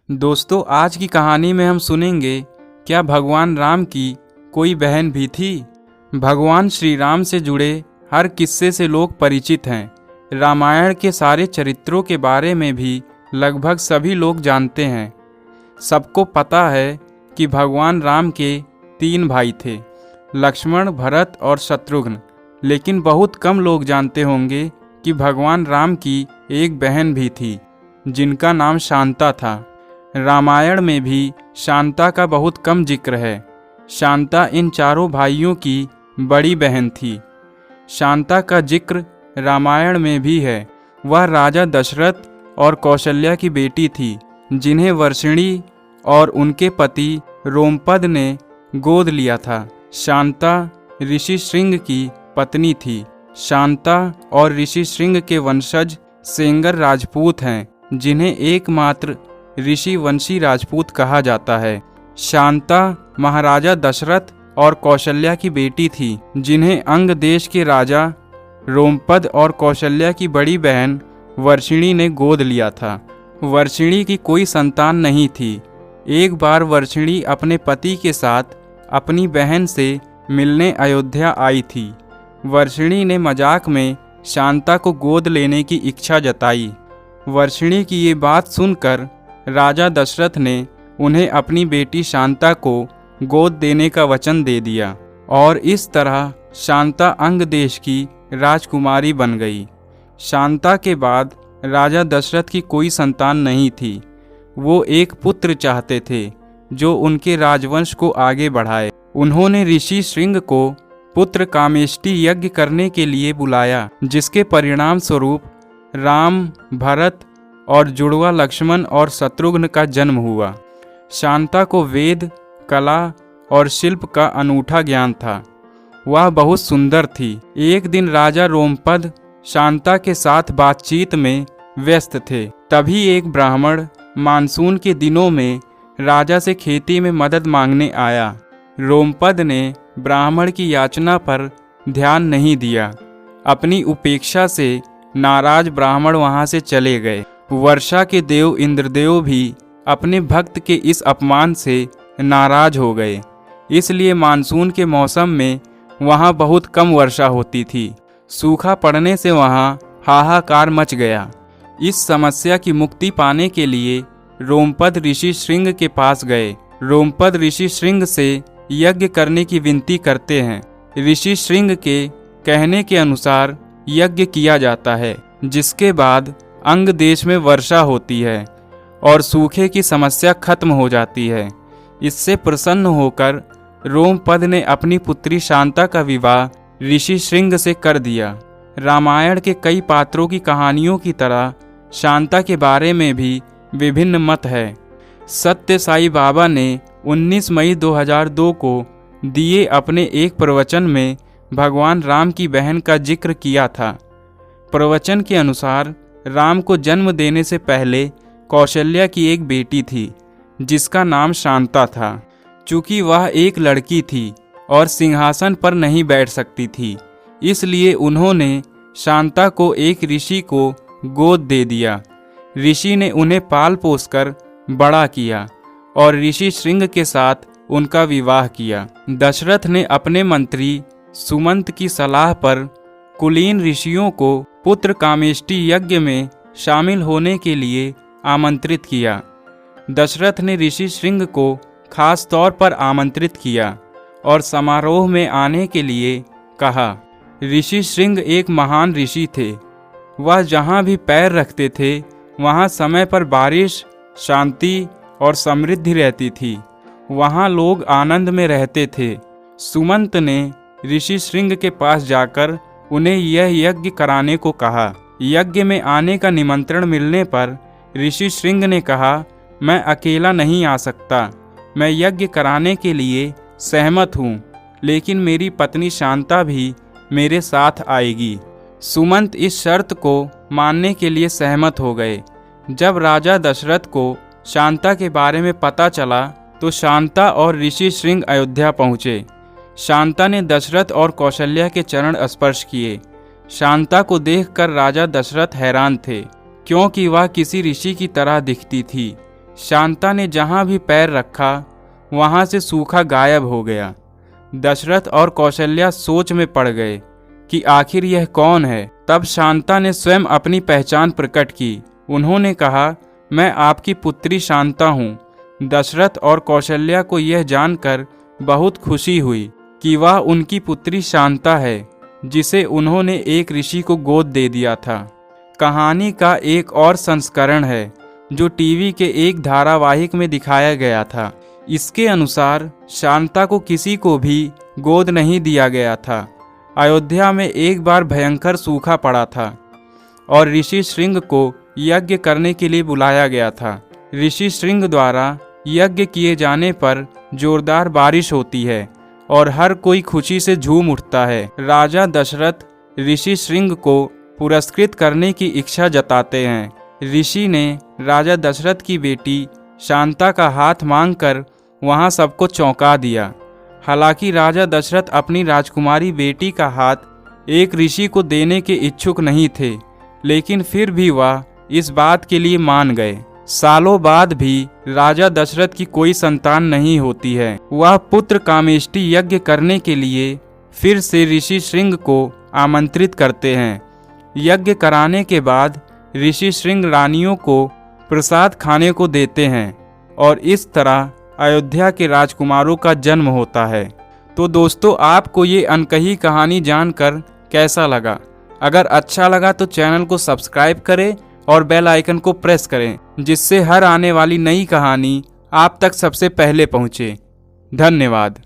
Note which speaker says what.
Speaker 1: दोस्तों, आज की कहानी में हम सुनेंगे क्या भगवान राम की कोई बहन भी थी। भगवान श्री राम से जुड़े हर किस्से से लोग परिचित हैं। रामायण के सारे चरित्रों के बारे में भी लगभग सभी लोग जानते हैं। सबको पता है कि भगवान राम के 3 भाई थे, लक्ष्मण, भरत और शत्रुघ्न। लेकिन बहुत कम लोग जानते होंगे कि भगवान राम की एक बहन भी थी जिनका नाम शांता था। रामायण में भी शांता का बहुत कम जिक्र है। शांता इन चारों भाइयों की बड़ी बहन थी। शांता का जिक्र रामायण में भी है। वह राजा दशरथ और कौशल्या की बेटी थी, जिन्हें वर्षिणी और उनके पति रोमपद ने गोद लिया था। शांता ऋषि श्रृंग की पत्नी थी। शांता और ऋषि श्रृंग के वंशज सेंगर राजपूत हैं, जिन्हें एकमात्र ऋषि वंशी राजपूत कहा जाता है। शांता महाराजा दशरथ और कौशल्या की बेटी थी, जिन्हें अंग देश के राजा रोमपद और कौशल्या की बड़ी बहन वर्षिणी ने गोद लिया था। वर्षिणी की कोई संतान नहीं थी। एक बार वर्षिणी अपने पति के साथ अपनी बहन से मिलने अयोध्या आई थी। वर्षिणी ने मजाक में शांता को गोद लेने की इच्छा जताई। वर्षिणी की ये बात सुनकर राजा दशरथ ने उन्हें अपनी बेटी शांता को गोद देने का वचन दे दिया और इस तरह शांता अंग देश की राजकुमारी बन गई। शांता के बाद राजा दशरथ की कोई संतान नहीं थी। वो एक पुत्र चाहते थे जो उनके राजवंश को आगे बढ़ाए। उन्होंने ऋषि श्रृंग को पुत्र कामेष्टि यज्ञ करने के लिए बुलाया, जिसके परिणाम स्वरूप राम, भरत और जुड़वा लक्ष्मण और शत्रुघ्न का जन्म हुआ। शांता को वेद, कला और शिल्प का अनूठा ज्ञान था। वह बहुत सुंदर थी। एक दिन राजा रोमपद शांता के साथ बातचीत में व्यस्त थे। तभी एक ब्राह्मण मानसून के दिनों में राजा से खेती में मदद मांगने आया। रोमपद ने ब्राह्मण की याचना पर ध्यान नहीं दिया। अपनी उपेक्षा से नाराज ब्राह्मण वहां से चले गए। वर्षा के देव इंद्रदेव भी अपने भक्त के इस अपमान से नाराज हो गए। इसलिए मानसून के मौसम में वहां बहुत कम वर्षा होती थी। सूखा पड़ने से वहां हाहाकार मच गया। इस समस्या की मुक्ति पाने के लिए रोमपद ऋषि श्रृंग के पास गए। रोमपद ऋषि श्रृंग से यज्ञ करने की विनती करते हैं। ऋषि श्रृंग के कहने के अनुसार यज्ञ किया जाता है, जिसके बाद अंग देश में वर्षा होती है और सूखे की समस्या खत्म हो जाती है। इससे प्रसन्न होकर रोमपद ने अपनी पुत्री शांता का विवाह ऋषि श्रृंग से कर दिया। रामायण के कई पात्रों की कहानियों की तरह शांता के बारे में भी विभिन्न मत है। सत्य साई बाबा ने 19 मई 2002 को दिए अपने एक प्रवचन में भगवान राम की बहन का जिक्र किया था। प्रवचन के अनुसार राम को जन्म देने से पहले कौशल्या की एक बेटी थी, जिसका नाम शांता था। चूँकि वह एक लड़की थी और सिंहासन पर नहीं बैठ सकती थी, इसलिए उन्होंने शांता को एक ऋषि को गोद दे दिया। ऋषि ने उन्हें पाल पोसकर बड़ा किया और ऋषि श्रृंग के साथ उनका विवाह किया। दशरथ ने अपने मंत्री सुमंत की सलाह पर कुलीन ऋषियों को पुत्र कामेष्टि यज्ञ में शामिल होने के लिए आमंत्रित किया। दशरथ ने ऋषि श्रृंग को खास तौर पर आमंत्रित किया और समारोह में आने के लिए कहा। ऋषि श्रृंग एक महान ऋषि थे। वह जहाँ भी पैर रखते थे वहाँ समय पर बारिश, शांति और समृद्धि रहती थी। वहाँ लोग आनंद में रहते थे। सुमंत ने ऋषि श्रृंग के पास जाकर उन्हें यह यज्ञ कराने को कहा। यज्ञ में आने का निमंत्रण मिलने पर ऋषि श्रृंग ने कहा, मैं अकेला नहीं आ सकता। मैं यज्ञ कराने के लिए सहमत हूँ, लेकिन मेरी पत्नी शांता भी मेरे साथ आएगी। सुमंत इस शर्त को मानने के लिए सहमत हो गए। जब राजा दशरथ को शांता के बारे में पता चला तो शांता और ऋषि श्रृंग अयोध्या पहुँचे। शांता ने दशरथ और कौशल्या के चरण स्पर्श किए। शांता को देखकर राजा दशरथ हैरान थे, क्योंकि वह किसी ऋषि की तरह दिखती थी। शांता ने जहाँ भी पैर रखा वहाँ से सूखा गायब हो गया। दशरथ और कौशल्या सोच में पड़ गए कि आखिर यह कौन है। तब शांता ने स्वयं अपनी पहचान प्रकट की। उन्होंने कहा, मैं आपकी पुत्री शांता हूँ। दशरथ और कौशल्या को यह जानकर बहुत खुशी हुई कि वह उनकी पुत्री शांता है, जिसे उन्होंने एक ऋषि को गोद दे दिया था। कहानी का एक और संस्करण है जो टीवी के एक धारावाहिक में दिखाया गया था। इसके अनुसार शांता को किसी को भी गोद नहीं दिया गया था। अयोध्या में एक बार भयंकर सूखा पड़ा था और ऋषि श्रृंग को यज्ञ करने के लिए बुलाया गया था। ऋषि श्रृंग द्वारा यज्ञ किए जाने पर जोरदार बारिश होती है और हर कोई खुशी से झूम उठता है। राजा दशरथ ऋषि श्रृंग को पुरस्कृत करने की इच्छा जताते हैं। ऋषि ने राजा दशरथ की बेटी शांता का हाथ मांगकर वहां सबको चौंका दिया। हालांकि राजा दशरथ अपनी राजकुमारी बेटी का हाथ एक ऋषि को देने के इच्छुक नहीं थे, लेकिन फिर भी वह इस बात के लिए मान गए। सालों बाद भी राजा दशरथ की कोई संतान नहीं होती है। वह पुत्र कामेष्टि यज्ञ करने के लिए फिर से ऋषि श्रृंग को आमंत्रित करते हैं। यज्ञ कराने के बाद ऋषि श्रृंग रानियों को प्रसाद खाने को देते हैं और इस तरह अयोध्या के राजकुमारों का जन्म होता है। तो दोस्तों, आपको ये अनकही कहानी जानकर कैसा लगा? अगर अच्छा लगा तो चैनल को सब्सक्राइब करें और बेल आइकन को प्रेस करें, जिससे हर आने वाली नई कहानी आप तक सबसे पहले पहुंचे। धन्यवाद।